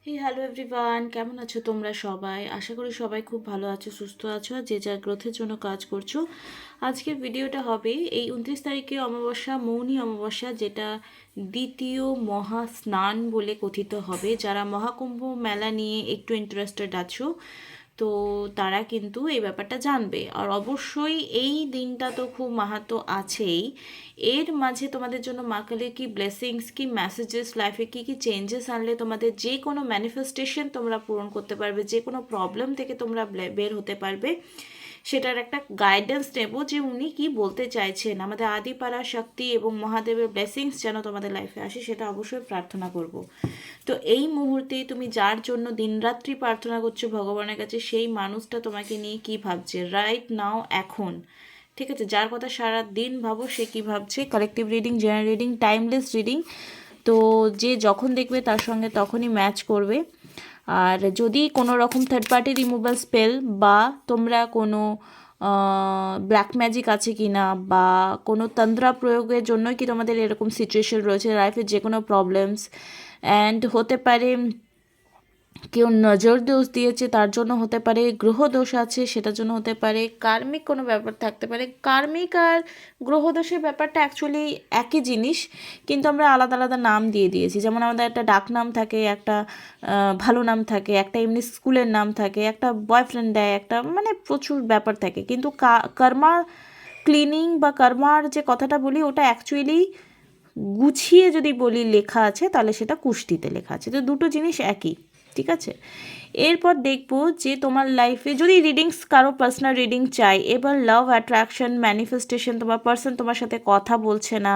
Hello everyone, কেমন আছো তোমরা সবাই? আশা করি সবাই খুব ভালো আছো, সুস্থ আছো, আর যে যার গ্রোথের জন্য কাজ করছো। আজকের ভিডিওটা হবে এই 29 তারিখে অমাবস্যা, মৌনী অমাবস্যা, যেটা দ্বিতীয় মহা স্নান বলে কথিত হবে। যারা মহাকুম্ভ মেলা নিয়ে একটু ইন্টারেস্টেড আছো, তো তারা কিন্তু এই ব্যাপারটা জানবে। আর অবশ্যই এই দিনটা তো খুব মাহাত্ম্য আছেই। এর মাঝে তোমাদের জন্য মা কালীর কি ব্লেসিংস, কি মেসেজেস, লাইফে কি কি চেঞ্জেস আনলে তোমাদের যে কোনো ম্যানিফেস্টেশন তোমরা পূরণ করতে পারবে, যে কোনো প্রবলেম থেকে তোমরা বের হতে পারবে, সেটার একটা গাইডেন্স নেব যে উনি কি বলতে চাইছেন। আমাদের আদিপারা শক্তি এবং মহাদেবের ব্লেসিংস যেন তোমাদের লাইফে আসে, সেটা অবশ্যই প্রার্থনা করব। তো এই মুহূর্তে তুমি যার জন্য দিনরাত্রি প্রার্থনা করছো ভগবানের কাছে, সেই মানুষটা তোমাকে নিয়ে কি ভাবছে রাইট নাও, এখন। ঠিক আছে, যার কথা সারা দিন ভাবো সে কী ভাবছে। Collective reading, general reading, timeless reading. তো যে যখন দেখবে তার সঙ্গে তখনই ম্যাচ করবে। আর যদি কোনো রকম থার্ড পার্টি রিমুভাল স্পেল বা তোমরা কোনো ব্ল্যাক ম্যাজিক আছে কি না, বা কোনো তন্ত্র প্রয়োগের জন্য কি তোমাদের এরকম সিচুয়েশন রয়েছে লাইফের, যে কোনো প্রবলেমস, অ্যান্ড হতে পারে কেউ নজর দোষ দিয়েছে তার জন্য হতে পারে, গ্রহ দোষ আছে সেটার জন্য হতে পারে, কার্মিক কোনো ব্যাপার থাকতে পারে। কার্মিক আর গ্রহ দোষের ব্যাপারটা অ্যাকচুয়ালি একই জিনিস, কিন্তু আমরা আলাদা আলাদা নাম দিয়ে দিয়েছি। যেমন আমাদের একটা ডাক নাম থাকে, একটা ভালো নাম থাকে, একটা এমনি স্কুলের নাম থাকে, একটা বয়ফ্রেন্ড দেয়, একটা মানে প্রচুর ব্যাপার থাকে। কিন্তু কর্মা ক্লিনিং বা কর্মার যে কথাটা বলি, ওটা অ্যাকচুয়ালি গুছিয়ে যদি বলি লেখা আছে, তাহলে সেটা কুষ্টিতে লেখা আছে। তো দুটো জিনিস একই, ঠিক আছে। এরপর দেখবো যে তোমার লাইফে যদি রিডিংস, কারো পার্সোনাল রিডিং চাই, এবার লাভ অ্যাট্রাকশন ম্যানিফেস্টেশন, তোমার পার্সন তোমার সাথে কথা বলছে না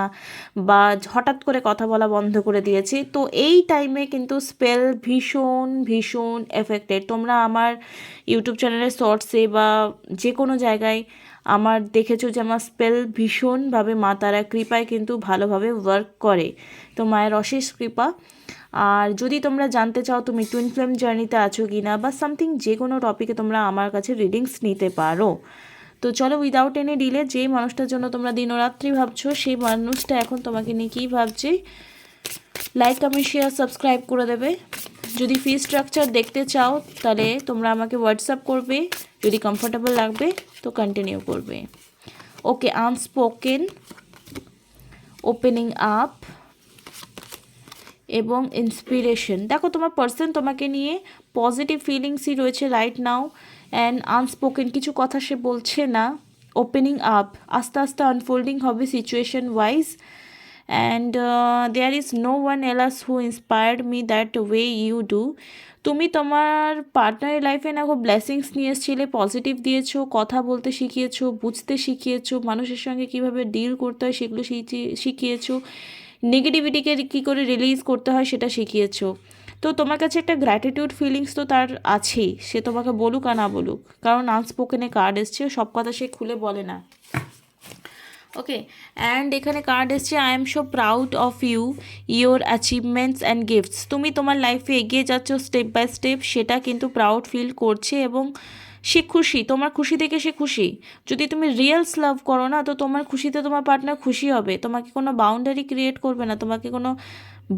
বা হঠাৎ করে কথা বলা বন্ধ করে দিয়েছে, তো এই টাইমে কিন্তু স্পেল ভীষণ ভীষণ এফেক্টেড। তোমরা আমার ইউটিউব চ্যানেলের শর্টসে বা যে কোনো জায়গায় আমার দেখেছো যে আমার স্পেল ভীষণভাবে মা তারা কৃপায় কিন্তু ভালোভাবে ওয়ার্ক করে। তো মায়ের অশেষ কৃপা। আর যদি তোমরা জানতে চাও তুমি টুইন ফ্লেম জার্নিতে আছো কি না বা সামথিং, যে কোনো টপিকে তোমরা আমার কাছে রিডিংস নিতে পারো। তো চলো, উইদাউট এনি ডিলে, যে মানুষটার জন্য তোমরা দিনরাত্রি ভাবছো সেই মানুষটা এখন তোমাকে নিয়ে কী ভাবছে, লাইক কমেন্ট শেয়ার সাবস্ক্রাইব করে দেবে। যদি ফি স্ট্রাকচার দেখতে চাও তাহলে তোমরা আমাকে হোয়াটসঅ্যাপ করবে, যদি কমফোর্টেবল লাগবে তো কন্টিনিউ করবে। ওকে, আনস্পোকেন, ওপেনিং আপ এবং ইন্সপিরেশন। দেখো তোমার পার্সন তোমাকে নিয়ে পজিটিভ ফিলিংসই রয়েছে রাইট নাও, অ্যান্ড আনস্পোকেন কিছু কথা সে বলছে না। ওপেনিং আপ, আস্তে আস্তে আনফোল্ডিং হবে situation wise, and there is no one else who inspired me that way you do. তুমি তোমার পার্টনারের লাইফে না খুব ব্লেসিংস নিয়ে এসেছিলে, পজিটিভ দিয়েছো, কথা বলতে শিখিয়েছো, বুঝতে শিখিয়েছো, মানুষের সঙ্গে কীভাবে ডিল করতে হয় সেগুলো শিখিয়েছো, নেগেটিভিটিকে কী করে রিলিজ করতে হয় সেটা শিখিয়েছো। তো তোমার কাছে একটা গ্র্যাটিটিউড ফিলিংস তো তার আছেই, সে তোমাকে বলুক আর না বলুক, কারণ আনস্পোকেনে কার্ড এসছে, সব কথা সে খুলে বলে না। ওকে, অ্যান্ড এখানে কার্ড এসছে I am so proud of you, your achievements and gifts. তুমি তোমার লাইফে এগিয়ে যাচ্ছ স্টেপ বাই স্টেপ, সেটা কিন্তু প্রাউড ফিল করছে এবং সে খুশি, তোমার খুশি দেখে সে খুশি। যদি তুমি রিয়েলস লাভ করো না, তো তোমার খুশিতে তোমার পার্টনার খুশি হবে, তোমাকে কোনো বাউন্ডারি ক্রিয়েট করবে না, তোমাকে কোনো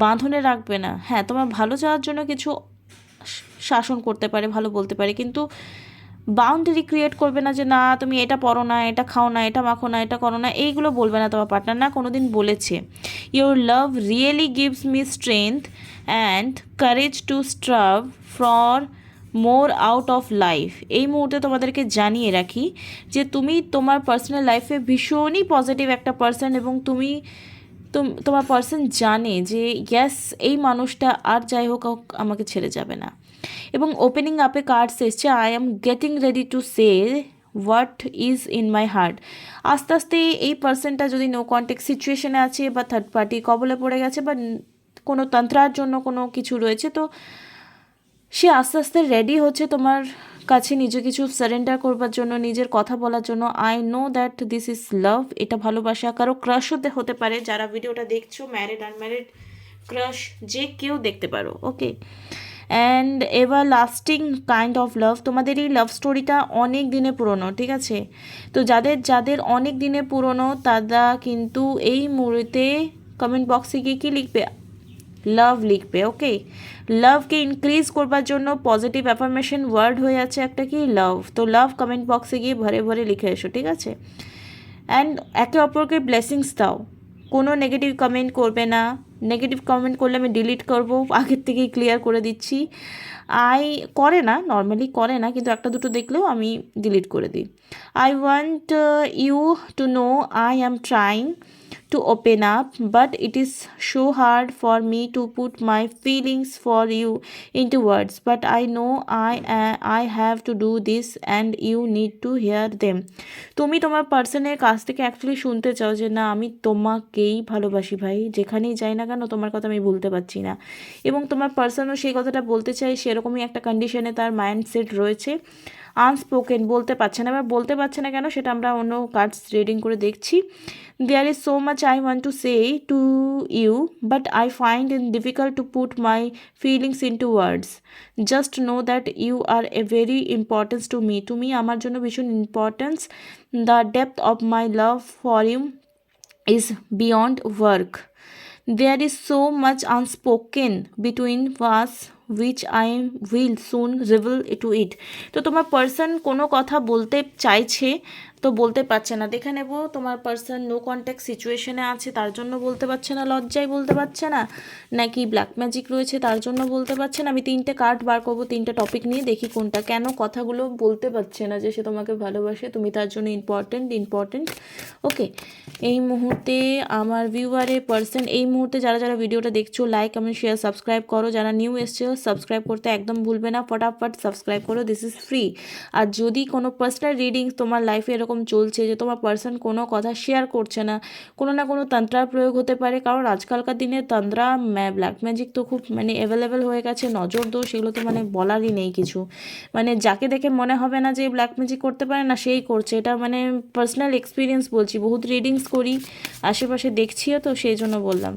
বাঁধনে রাখবে না। হ্যাঁ, তোমার ভালো চাওয়ার জন্য কিছু শাসন করতে পারে, ভালো বলতে পারে, কিন্তু বাউন্ডারি ক্রিয়েট করবে না যে না তুমি এটা পরো না, এটা খাও না, এটা মাখো না, এটা করো না, এইগুলো বলবে না তোমার পার্টনার, না কোনো দিন বলেছে। Your love really gives me strength and courage to strive for more out of life. এই মুহূর্তে তোমাদেরকে জানিয়ে রাখি যে তুমি তোমার পার্সোনাল লাইফে ভীষণই পজিটিভ একটা পার্সন, এবং তুমি তোমার পার্সন জানে যে ইয়াস, এই মানুষটা আর যাই হোক হোক আমাকে ছেড়ে যাবে না। এবং ওপেনিং আপে কার্ডস এসছে I am getting ready to say what is in my heart. আস্তে আস্তে এই পার্সনটা যদি নো কন্ট্যাক্ট সিচুয়েশনে আছে বা থার্ড পার্টি কবলে পড়ে গেছে বা কোনো তন্ত্রার জন্য কোনো কিছু রয়েছে, তো সে আস্তে আস্তে রেডি হচ্ছে তোমার কাছে নিজে কিছু সারেন্ডার করবার জন্য, নিজের কথা বলার জন্য। I know that this is love, এটা ভালোবাসা। কারো ক্রাশ হতে পারে, যারা ভিডিওটা দেখছো, ম্যারিড আনম্যারিড, ক্রাশ যে কেউ দেখতে পারো। Okay, and everlasting kind of love. তোমাদের এই লাভ স্টোরিটা অনেক দিনে পুরনো, ঠিক আছে। তো যাদের যাদের অনেক দিনে পুরনো তারা কিন্তু এই মুহূর্তে কমেন্ট বক্সে গিয়ে কী লিখবে, লাভ লিখবে। ওকে, লাভকে ইনক্রিজ করবার জন্য পজিটিভ অ্যাফার্মেশন ওয়ার্ড হয়ে আছে একটা কি, লাভ। তো লাভ কমেন্ট বক্সে গিয়ে ভরে ভরে লিখে এসো, ঠিক আছে। অ্যান্ড একে অপরকে ব্লেসিংস দাও, কোনো নেগেটিভ কমেন্ট করবে না। নেগেটিভ কমেন্ট করলে আমি ডিলিট করবো, আগের থেকেই ক্লিয়ার করে দিচ্ছি। করে না, নর্মালি করে না, কিন্তু একটা দুটো দেখলেও আমি ডিলিট করে দিই। I want you to know I am trying to open up, but it is so hard for me to put my feelings for you into words, but I know I have to do this and you need to hear them. তুমি তোমার পার্সনের কাছ থেকে actually শুনতে চাও যে না, আমি তোমাকেই ভালোবাসি ভাই, যেখানেই যাই না কেন তোমার কথা আমি ভুলতে পারছি না। এবং তোমার পার্সনও সেই কথাটা বলতে চাই, সেরকমই একটা কন্ডিশনে তার মাইন্ডসেট রয়েছে। আনস্পোকেন, বলতে পারছে না। এবার বলতে পারছে না কেন সেটা আমরা অন্য কার্ডস রিডিং করে দেখছি। There is so much I want to say to you, but I find it difficult to put my feelings into words. Just know that you are a very importance to me. তুমি আমার জন্য ভীষণ importance. The depth of my love for you is beyond work. There is so much unspoken between us which I will soon reveal to it. তো তোমার person কোনো কথা বলতে চাইছে তো বলতে পারছে না। দেখে নেব তোমার পার্সন নো কন্ট্যাক্ট সিচুয়েশনে আছে তার জন্য বলতে পারছে না, লজ্জায় বলতে পারছে না, নাকি ব্ল্যাক ম্যাজিক রয়েছে তার জন্য বলতে পারছে না। আমি তিনটে কার্ড বার করবো, তিনটে টপিক নিয়ে দেখি কোনটা, কেন কথাগুলো বলতে পারছে না যে সে তোমাকে ভালোবাসে, তুমি তার জন্য ইম্পর্টেন্ট। ওকে, এই মুহূর্তে আমার ভিউয়ারে পার্সন, এই মুহূর্তে যারা যারা ভিডিওটা দেখছো লাইক কমেন্ট শেয়ার সাবস্ক্রাইব করো, যারা নিউ এসছে সাবস্ক্রাইব করতে একদম ভুলবে না, ফটাফট সাবস্ক্রাইব করো, দিস ইজ ফ্রি। আর যদি কোনো পার্সোনাল রিডিং তোমার লাইফে এরকম চলছে যে তোমার পার্সন কোনো কথা শেয়ার করছে না, কোনো না কোনো তন্ত্রার প্রয়োগ হতে পারে, কারণ আজকালকার দিনে তন্ত্রা ব্ল্যাক ম্যাজিক তো খুব মানে অ্যাভেলেবেল হয়ে গেছে, নজর দোষ এগুলো তো মানে বলারই নেই কিছু। মানে যাকে দেখে মনে হবে না যে ব্ল্যাক ম্যাজিক করতে পারে না, সেই করছে। এটা মানে পার্সোনাল এক্সপিরিয়েন্স বলছি, বহুত রিডিংস করি, আশেপাশে দেখছিও, তো সেই জন্য বললাম।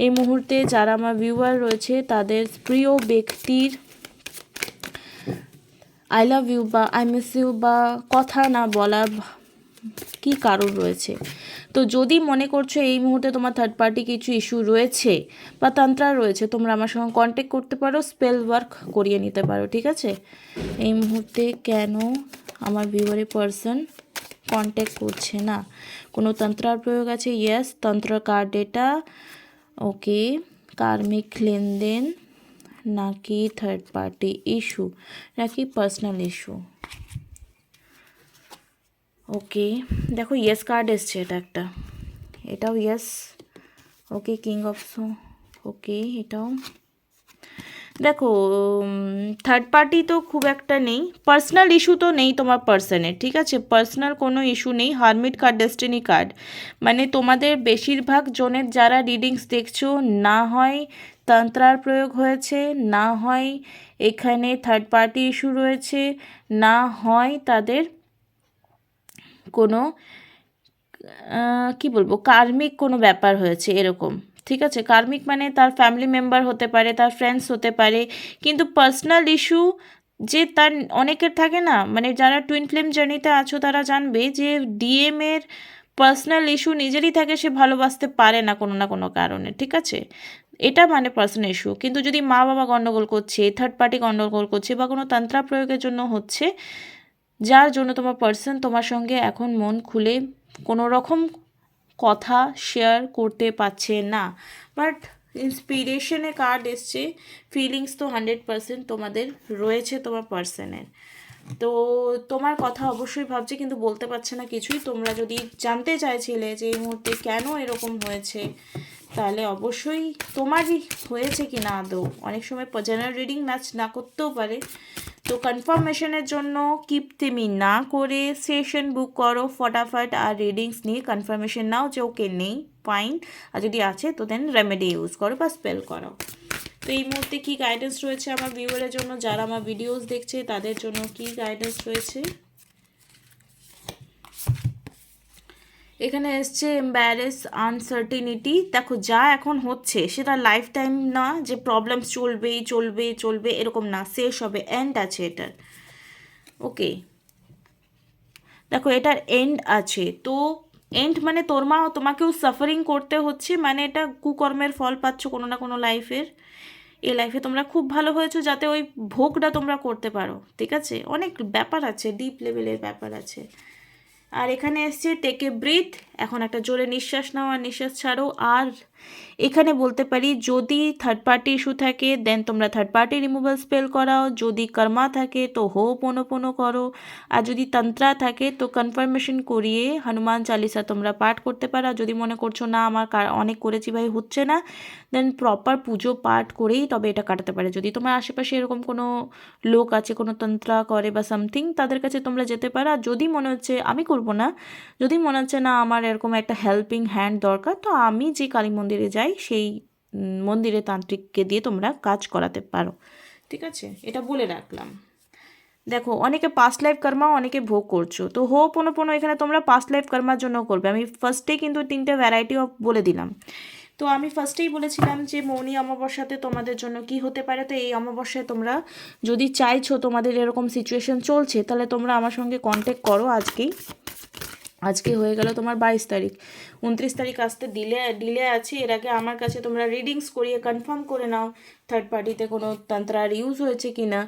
এই মুহূর্তে যারা আমার ভিউয়ার রয়েছে তাদের প্রিয় ব্যক্তির আই লাভ ইউ বা আই মিস ইউ বা কথা না বলার কি কারণ রয়েছে। তো যদি মনে করছো এই মুহূর্তে তোমার থার্ড পার্টি কিছু ইস্যু রয়েছে বা তন্ত্রা রয়েছে, তোমরা আমার সঙ্গে কন্ট্যাক্ট করতে পারো, স্পেল ওয়ার্ক করিয়ে নিতে পারো, ঠিক আছে। এই মুহূর্তে কেন আমার ভিউয়ারের পার্সন কন্ট্যাক্ট করছে না, কোনো তন্ত্রার প্রয়োগ আছে? ইয়েস, তন্ত্র কার্ড এটা। ওকে, কার্মিক লেনদেন নাকি থার্ড পার্টি ইস্যু নাকি পার্সোনাল ইস্যু? ওকে, দেখো ইয়েস কার্ড এসছে, এটা একটা, এটাও ইয়েস। ওকে, কিং অফ ওকে, এটাও দেখো থার্ড পার্টি তো খুব একটা নেই, পার্সোনাল ইস্যু তো নেই তোমার পার্সনের, ঠিক আছে, পার্সোনাল কোনো ইস্যু নেই। হারমিট কার্ড, ডেস্টিনি কার্ড, মানে তোমাদের বেশিরভাগ জনের যারা রিডিংস দেখছো, না হয় তন্ত্রার প্রয়োগ হয়েছে, না হয় এখানে থার্ড পার্টি ইস্যু রয়েছে, না হয় তাদের কোনো কি বলবো কার্মিক কোনো ব্যাপার হয়েছে এরকম, ঠিক আছে। কার্মিক মানে তার ফ্যামিলি মেম্বার হতে পারে, তার ফ্রেন্ডস হতে পারে, কিন্তু পার্সোনাল ইস্যু যে তার অনেকের থাকে না, মানে যারা টুইন ফ্লেম জার্নিতে আছো তারা জানবে যে ডিএমের পার্সোনাল ইস্যু নিজেরই থাকে, সে ভালোবাসতে পারে না কোনো না কোনো কারণে, ঠিক আছে, এটা মানে পার্সোনাল ইস্যু। কিন্তু যদি মা বাবা গণ্ডগোল করছে, থার্ড পার্টি গণ্ডগোল করছে বা কোনো তন্ত্রা প্রয়োগের জন্য হচ্ছে, যার জন্য তোমার পার্সন তোমার সঙ্গে এখন মন খুলে কোনো রকম কথা শেয়ার করতে পারছে না, বাট ইন্সপিরেশনে কার্ড এসছে, ফিলিংস তো 100% তোমাদের রয়েছে তোমার পার্সনের। তো তোমার কথা অবশ্যই ভাবছে কিন্তু বলতে পারছে না কিছুই। তোমরা যদি জানতে চাইছিলে যে এই মুহূর্তে কেন এরকম হয়েছে, তাহলে অবশ্যই তোমারই হয়েছে কি না আদৌ, অনেক সময় জেনারেল রিডিং ম্যাচ না করতেও পারে। তো কনফার্মেশনের জন্য কিপতেমি না করে সেশন বুক করো ফটাফট, আর রিডিংস নিয়ে কনফার্মেশন নাও যে ওকে নেই, ফাইন, আর যদি আছে তো দেন রেমেডি ইউজ করো বা স্পেল করো। তো এই মুহূর্তে কী গাইডেন্স রয়েছে আমার ভিউয়ারের জন্য, যারা আমার ভিডিওস দেখছে তাদের জন্য কী গাইডেন্স রয়েছে? এখানে এসছে এম্বারেস, আনসার্টিনিটি। দেখো যা এখন হচ্ছে সেটা লাইফ টাইম না, যে প্রবলেম চলবেই চলবে চলবে এরকম না, শেষ হবে, এন্ড আছে এটার। ওকে, দেখো এটার এন্ড আছে, তো এন্ড মানে তোমাকেও সাফারিং করতে হচ্ছে, মানে এটা কুকর্মের ফল পাচ্ছ কোনো না কোনো লাইফের। এই লাইফে তোমরা খুব ভালো হয়েছো যাতে ওই ভোগটা তোমরা করতে পারো, ঠিক আছে? অনেক ব্যাপার আছে, ডিপ লেভেলের ব্যাপার আছে। আর এখানে এসছে টেক এ ব্রিথ, এখন একটা জোরে নিঃশ্বাস নাও আর নিঃশ্বাস ছাড়ো। আর এখানে বলতে পারি যদি থার্ড পার্টি ইস্যু থাকে দেন তোমরা থার্ড পার্টি রিমুভাল স্পেল করাও, যদি কর্মা থাকে তো হো পোনো করো, আর যদি তন্ত্রা থাকে তো কনফার্মেশন করিয়ে হনুমান চালিসা তোমরা পাঠ করতে পারো। আর যদি মনে করছো না আমার অনেক করেছি ভাই হচ্ছে না, দেন প্রপার পুজো পাঠ করেই তবে এটা কাটাতে পারে। যদি তোমার আশেপাশে এরকম কোনো লোক আছে কোনো তন্ত্রা করে বা সামথিং, তাদের কাছে তোমরা যেতে পারো। আর যদি মনে হচ্ছে আমি করবো না, যদি মনে হচ্ছে না আমার এরকম একটা হেল্পিং হ্যান্ড দরকার, তো আমি যে কালী মন্দিরে যাই সেই মন্দিরে তান্ত্রিককে দিয়ে তোমরা কাজ করাতে পারো, ঠিক আছে? এটা বলে রাখলাম। দেখো অনেকে পাস্ট লাইফ কর্মা, অনেকে ভোগ করছো, তো হো পোনো এখানে তোমরা পাস্ট লাইফ কর্মার জন্য করবে। আমি ফার্স্টেই কিন্তু 3টে ভ্যারাইটি অফ বলে দিলাম। তো আমি ফার্স্টেই বলেছিলাম যে মৌনি অমাবস্যাতে তোমাদের জন্য কি হতে পারে। তো এই অমাবস্যায় তোমরা যদি চাইছো তোমাদের এরকম সিচুয়েশন চলছে, তাহলে তোমরা আমার সঙ্গে কন্ট্যাক্ট করো আজকেই। আজকে হয়ে গেল তোমার 22 তারিখ, 29 তারিখ আসতে ডিলে আছে। এর আগে আমার কাছে তোমরা রিডিংস করিয়ে কনফার্ম করে নাও থার্ড পার্টিতে কোনো তন্ত্রার ইউজ হয়েছে কি না।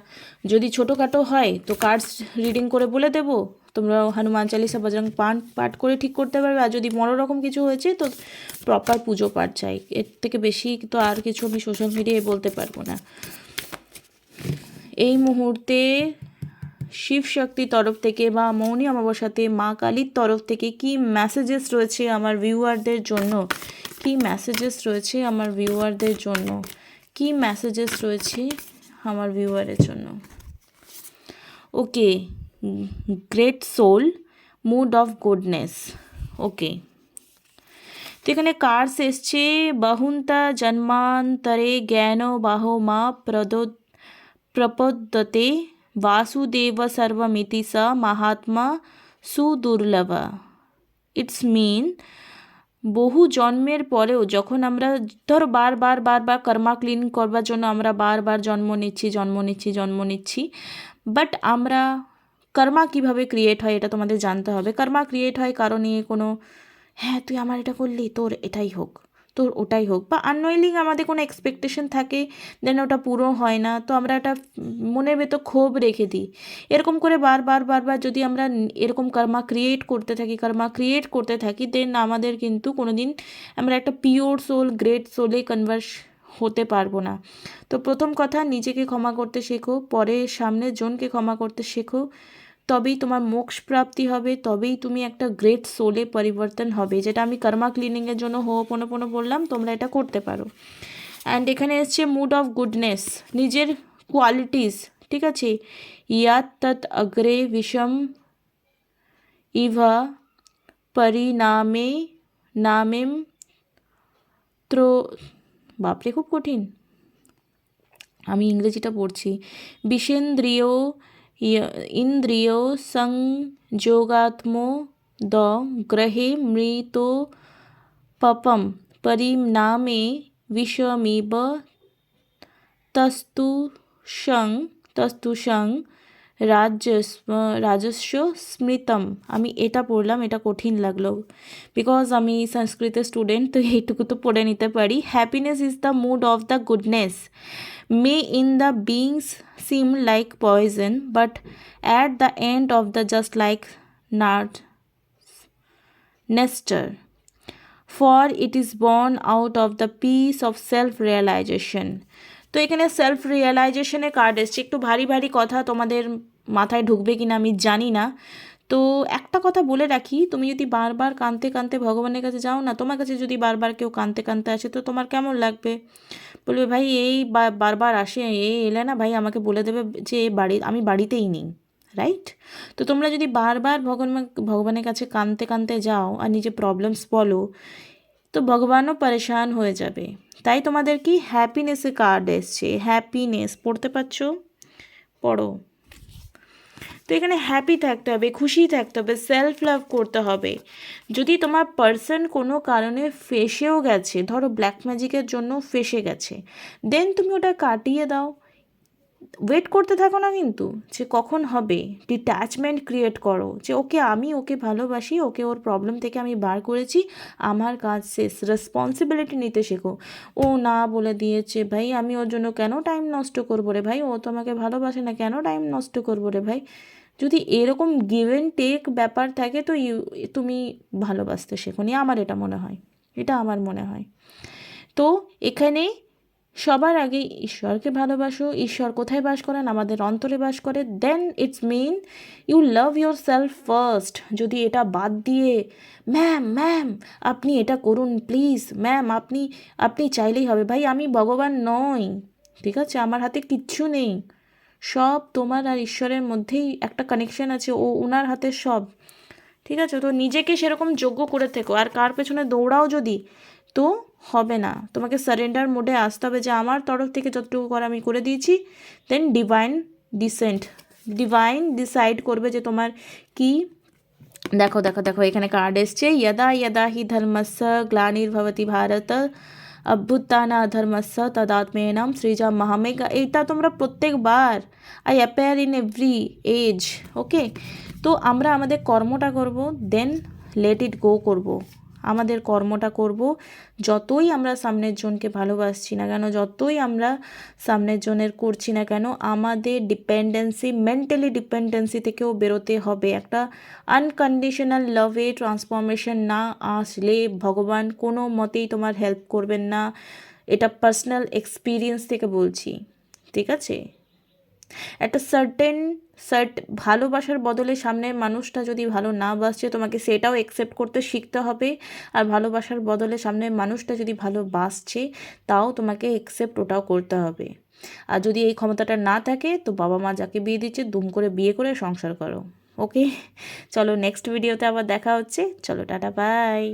যদি ছোটোখাটো হয় তো কার্ডস রিডিং করে বলে দেবো, তোমরা হনুমান চালিসা বজরং পাঠ করে ঠিক করতে পারবে। আর যদি বড় রকম কিছু হয়েছে তো প্রপার পুজো পাঠ চাই, এর থেকে বেশি তো আর কিছু আমি সোশ্যাল মিডিয়ায় বলতে পারবো না। এই মুহূর্তে শিব শক্তির তরফ থেকে বা মৌনি অমাবস্যাতে মা কালীর তরফ থেকে কি মেসেজেস রয়েছে আমার ভিউয়ারদের জন্য, কি মেসেজেস রয়েছে আমার ভিউয়ারদের জন্য, কি মেসেজেস রয়েছে আমার ভিউয়ারের জন্য। Okay, great soul, mood of goodness. Okay, তো এখানে কার্স এসছে বহুন্তা জন্মান্তরে জ্ঞান বাহো মা প্রপদ্যতে वासुदेव सर्वमिति स महात्मा সুদুর্লভ। ইটস মিন বহু জন্মের পরেও যখন আমরা ধরো বারবার কর্মা ক্লিন করবার জন্য আমরা বারবার জন্ম নিচ্ছি, বাট আমরা কর্মা কিভাবে ক্রিয়েট হয় এটা তোমাদের জানতে হবে। কর্মা ক্রিয়েট হয় কারণে কোনো হ্যাঁ তুই আমার এটা করলি তোর এটাই হোক, তোর ওটাই হোক, বা আননোয়িংলি আমাদের কোনো এক্সপেকটেশন থাকে দেন ওটা পুরো হয় না, তো আমরা একটা মনের ভেতর ক্ষোভ রেখে দিই। এরকম করে বারবার যদি আমরা এরকম কর্মা ক্রিয়েট করতে থাকি দেন আমাদের কিন্তু কোনো দিন আমরা একটা পিওর সোল গ্রেট সোলে কনভার্স হতে পারবো না। তো প্রথম কথা নিজেকে ক্ষমা করতে শেখো, পরে সামনের জনকে ক্ষমা করতে শেখো, তবেই তোমার মোক্ষ প্রাপ্তি হবে, তবেই তুমি একটা গ্রেট সোলে পরিবর্তন হবে। যেটা আমি কর্মা ক্লিনিংয়ের জন্য হোপোনোপোনো বললাম, তোমরা এটা করতে পারো। অ্যান্ড এখানে এসছে মুড অফ গুডনেস, নিজের কোয়ালিটিস, ঠিক আছে? ইয়াত তৎ অগ্রে বিষম ইভা নামেম ত্রো, বাপরে খুব কঠিন, আমি ইংরেজিটা পড়ছি। বিশেন্দ্রিয় ইন্দ্রিয় সংযোগাত্মো দ গ্রহে মৃতোপম পরিণামে বিষমিব তস্তুষং রাজস্ব স্মৃতম। আমি এটা পড়লাম, এটা কঠিন লাগলো বিকজ আমি সংস্কৃতের স্টুডেন্ট, তো এইটুকু তো পড়ে নিতে পারি। Happiness is the mood of the goodness, may in the beings seem like poison, but at the end of the just like nectar, for it is born out of the peace of self-realization. তো এখানে self রিয়েলাইজেশনের card এসছে। একটু ভারী কথা তোমাদের মাথায় ঢুকবে কিনা আমি জানি না। তো একটা কথা বলে রাখি, তুমি যদি বারবার কাঁদতে ভগবানের কাছে যাও না, তোমার কাছে যদি বারবার কেউ কাঁদতে আসে তো তোমার কেমন লাগবে? বলবে ভাই এই বারবার আসে, এলে না ভাই আমাকে বলে দেবে যে আমি বাড়িতেই নেই, রাইট? তো তোমরা যদি বারবার ভগবানের কাছে কাঁদতে যাও আর নিজে প্রবলেমস বলো, তো ভগবানও পরেশান হয়ে যাবে। তাই তোমাদের কি হ্যাপিনেসের কার্ড এসছে, হ্যাপিনেস পড়তে পারছো, পড়ো। তো এখানে হ্যাপি থাকতে হবে, খুশি থাকতে হবে, সেলফ লাভ করতে হবে। যদি তোমার পার্সন কোনো কারণে ফেসেও গেছে, ধরো ব্ল্যাক ম্যাজিকের জন্য ফেসে গেছে, দেন তুমি ওটা কাটিয়ে দাও। ওয়েট করতে থাকো না কিন্তু যে কখন হবে, ডিট্যাচমেন্ট ক্রিয়েট করো যে ওকে আমি ওকে ভালোবাসি, ওকে ওর প্রবলেম থেকে আমি বার করেছি, আমার কাজ শেষ, রেসপন্সিবিলিটি নিতে শেখো। ও না বলে দিয়েছে ভাই, আমি ওর জন্য কেন টাইম নষ্ট করবো রে ভাই, ও তো আমাকে ভালোবাসে না, কেন টাইম নষ্ট করবো রে ভাই। যদি এরকম গিভ অ্যান্ড টেক ব্যাপার থাকে তো তুমি ভালোবাসতে শেখো নি, আমার এটা মনে হয়, এটা আমার মনে হয়। তো এখানে সবার আগে ঈশ্বরকে ভালোবাসো। ঈশ্বর কোথায় বাস করেন? আমাদের অন্তরে বাস করে। Then it's mean you love yourself first. যদি এটা বাদ দিয়ে ম্যাম ম্যাম আপনি এটা করুন প্লিজ, ম্যাম আপনি আপনি চাইলেই হবে, ভাই আমি ভগবান নই, ঠিক আছে, আমার হাতে কিচ্ছু নেই, সব তোমার আর ঈশ্বরের মধ্যেই একটা কানেকশন আছে, ও ওনার হাতে সব, ঠিক আছে। তো নিজেকে সেরকম যোগ্য করে থেকো, আর কার পেছনে দৌড়াও যদি, তো হবে না, তোমাকে সারেন্ডার মোডে আসতে হবে যে আমার তরফ থেকে যতটুকু করা আমি করে দিয়েছি। দেন ডিভাইন ডিসাইড করবে যে তোমার কি। দেখো দেখো দেখো, এখানে কার্ড এসছে, यदा यदा हि धर्मस्य ग्लानिर्भवति भारत অভ্যুত্থান ধর্মস্য তদাত্মেনাম সৃজা মহামেঘ। এটা তোমরা প্রত্যেকবার I appear in every age, okay. তো আমরা আমাদের কর্মটা করব, দেন লেট ইট গো করব, আমাদের কর্মটা করব। যতই আমরা সামনের জনকে ভালোবাসছি না কেন, যতই আমরা সামনের জনের করছি না কেন, আমাদের ডিপেন্ডেন্সি, মেন্টালি ডিপেন্ডেন্সি থেকেও বেরোতে হবে। একটা আনকন্ডিশনাল লাভে ট্রান্সফরমেশন না আসলে ভগবান কোনো মতেই তোমার হেল্প করবেন না, এটা পার্সোনাল এক্সপিরিয়েন্স থেকে বলছি, ঠিক আছে। একটা ভালোবাসার বদলে সামনের মানুষটা যদি ভালো না বাসছে, তোমাকে সেটাও অ্যাকসেপ্ট করতে শিখতে হবে। আর ভালোবাসার বদলে সামনের মানুষটা যদি ভালোবাসছে, তাও তোমাকে অ্যাকসেপ্ট ওটাও করতে হবে। আর যদি এই ক্ষমতাটা না থাকে, তো বাবা মা যাকে বিয়ে দিচ্ছে দুম করে বিয়ে করে সংসার করো, ওকে। চলো নেক্সট ভিডিওতে আবার দেখা হচ্ছে, চলো টাটা বাই।